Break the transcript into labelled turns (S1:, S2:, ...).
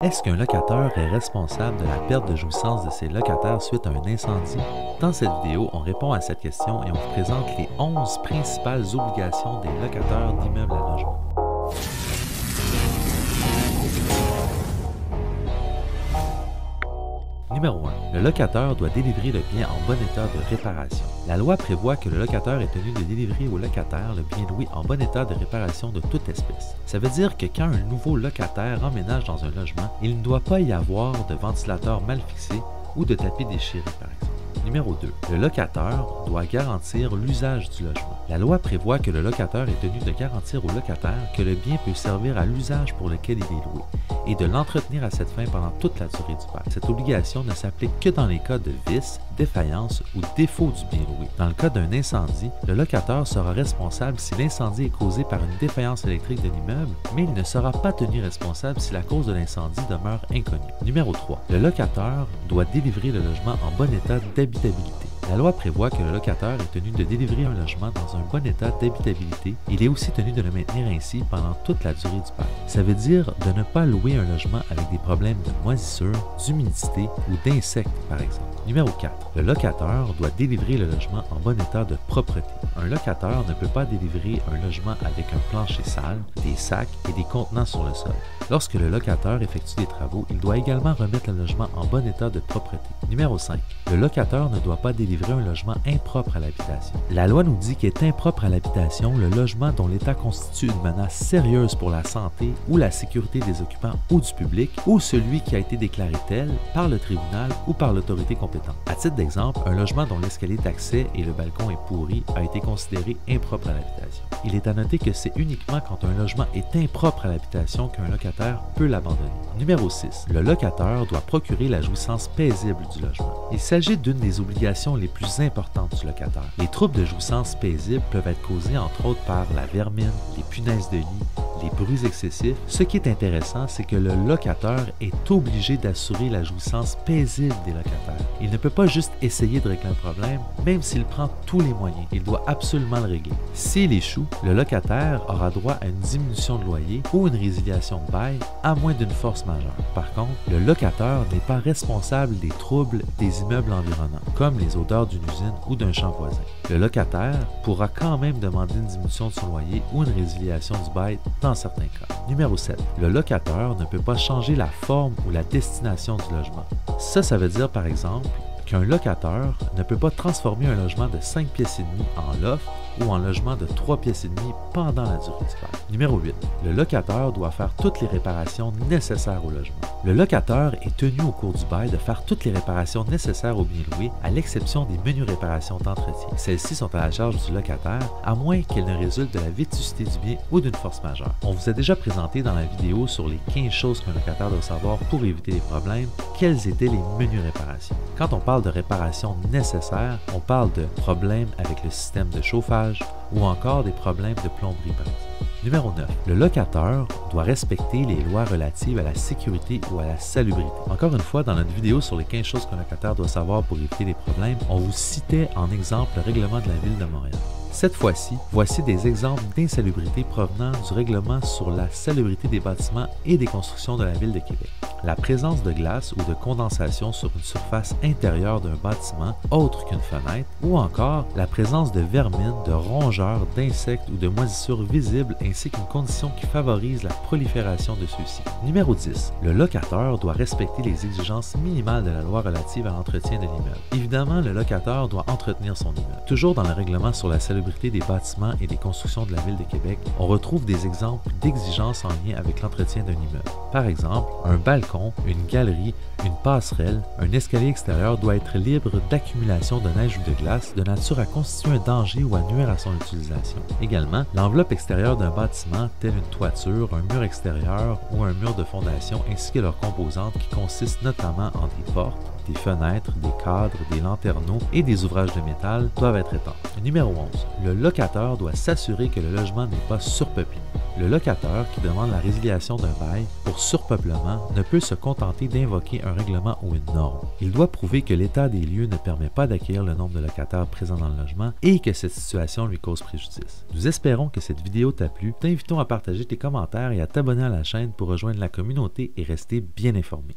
S1: Est-ce qu'un locataire est responsable de la perte de jouissance de ses locataires suite à un incendie? Dans cette vidéo, on répond à cette question et on vous présente les 11 principales obligations des locataires d'immeubles à logement. Numéro 1. Le locataire doit délivrer le bien en bon état de réparation. La loi prévoit que le locataire est tenu de délivrer au locataire le bien loué en bon état de réparation de toute espèce. Ça veut dire que quand un nouveau locataire emménage dans un logement, il ne doit pas y avoir de ventilateur mal fixé ou de tapis déchiré par exemple. Numéro 2. Le locataire doit garantir l'usage du logement. La loi prévoit que le locataire est tenu de garantir au locataire que le bien peut servir à l'usage pour lequel il est loué et de l'entretenir à cette fin pendant toute la durée du bail. Cette obligation ne s'applique que dans les cas de vice, défaillance ou défaut du bien loué. Dans le cas d'un incendie, le locataire sera responsable si l'incendie est causé par une défaillance électrique de l'immeuble, mais il ne sera pas tenu responsable si la cause de l'incendie demeure inconnue. Numéro 3. Le locataire doit délivrer le logement en bon état d'habitabilité. La loi prévoit que le locataire est tenu de délivrer un logement dans un bon état d'habitabilité. Il est aussi tenu de le maintenir ainsi pendant toute la durée du bail. Ça veut dire de ne pas louer un logement avec des problèmes de moisissure, d'humidité ou d'insectes par exemple. Numéro 4. Le locataire doit délivrer le logement en bon état de propreté. Un locataire ne peut pas délivrer un logement avec un plancher sale, des sacs et des contenants sur le sol. Lorsque le locataire effectue des travaux, il doit également remettre le logement en bon état de propreté. Numéro 5. Le locataire ne doit pas délivrer un logement impropre à l'habitation. La loi nous dit qu'est impropre à l'habitation le logement dont l'état constitue une menace sérieuse pour la santé ou la sécurité des occupants ou du public, ou celui qui a été déclaré tel par le tribunal ou par l'autorité compétente. À titre d'exemple, un logement dont l'escalier d'accès et le balcon est pourri a été considéré impropre à l'habitation. Il est à noter que c'est uniquement quand un logement est impropre à l'habitation qu'un locataire peut l'abandonner. Numéro 6. Le locataire doit procurer la jouissance paisible du logement. Il s'agit d'une des obligations les plus importantes du locataire. Les troubles de jouissance paisible peuvent être causés entre autres par la vermine, les punaises de lit, les bruits excessifs. Ce qui est intéressant, c'est que le locataire est obligé d'assurer la jouissance paisible des locataires. Il ne peut pas juste essayer de régler un problème, même s'il prend tous les moyens. Il doit absolument le régler. S'il échoue, le locataire aura droit à une diminution de loyer ou une résiliation de bail, à moins d'une force majeure. Par contre, le locataire n'est pas responsable des troubles des immeubles environnants, comme les odeurs d'une usine ou d'un champ voisin. Le locataire pourra quand même demander une diminution de son loyer ou une résiliation du bail dans certains cas. Numéro 7. Le locataire ne peut pas changer la forme ou la destination du logement. Ça veut dire par exemple qu'un locataire ne peut pas transformer un logement de 5 pièces et demie en loft ou en logement de 3 pièces et demie pendant la durée du bail. Numéro 8. Le locataire doit faire toutes les réparations nécessaires au logement. Le locataire est tenu au cours du bail de faire toutes les réparations nécessaires au bien loué, à l'exception des menues réparations d'entretien. Celles-ci sont à la charge du locataire, à moins qu'elles ne résultent de la vétusté du bien ou d'une force majeure. On vous a déjà présenté dans la vidéo sur les 15 choses qu'un locataire doit savoir pour éviter les problèmes, quelles étaient les menues réparations. Quand on parle de réparations nécessaires, on parle de problèmes avec le système de chauffage ou encore des problèmes de plomberie par exemple. Numéro 9. Le locataire doit respecter les lois relatives à la sécurité ou à la salubrité. Encore une fois, dans notre vidéo sur les 15 choses qu'un locataire doit savoir pour éviter les problèmes, on vous citait en exemple le règlement de la Ville de Montréal. Cette fois-ci, voici des exemples d'insalubrité provenant du règlement sur la salubrité des bâtiments et des constructions de la Ville de Québec. La présence de glace ou de condensation sur une surface intérieure d'un bâtiment autre qu'une fenêtre, ou encore la présence de vermine, de rongeurs, d'insectes ou de moisissures visibles ainsi qu'une condition qui favorise la prolifération de ceux-ci. Numéro 10. Le locataire doit respecter les exigences minimales de la loi relative à l'entretien de l'immeuble. Évidemment, le locataire doit entretenir son immeuble. Toujours dans le règlement sur la salubrité des bâtiments et des constructions de la Ville de Québec, on retrouve des exemples d'exigences en lien avec l'entretien d'un immeuble. Par exemple, un balcon, une galerie, une passerelle, un escalier extérieur doit être libre d'accumulation de neige ou de glace de nature à constituer un danger ou à nuire à son utilisation. Également, l'enveloppe extérieure d'un bâtiment, telle une toiture, un mur extérieur ou un mur de fondation, ainsi que leurs composantes qui consistent notamment en des portes, des fenêtres, des cadres, des lanterneaux et des ouvrages de métal doivent être étanches. Numéro 11. Le locataire doit s'assurer que le logement n'est pas surpeuplé. Le locataire qui demande la résiliation d'un bail pour surpeuplement ne peut se contenter d'invoquer un règlement ou une norme. Il doit prouver que l'état des lieux ne permet pas d'accueillir le nombre de locataires présents dans le logement et que cette situation lui cause préjudice. Nous espérons que cette vidéo t'a plu. T'invitons à partager tes commentaires et à t'abonner à la chaîne pour rejoindre la communauté et rester bien informé.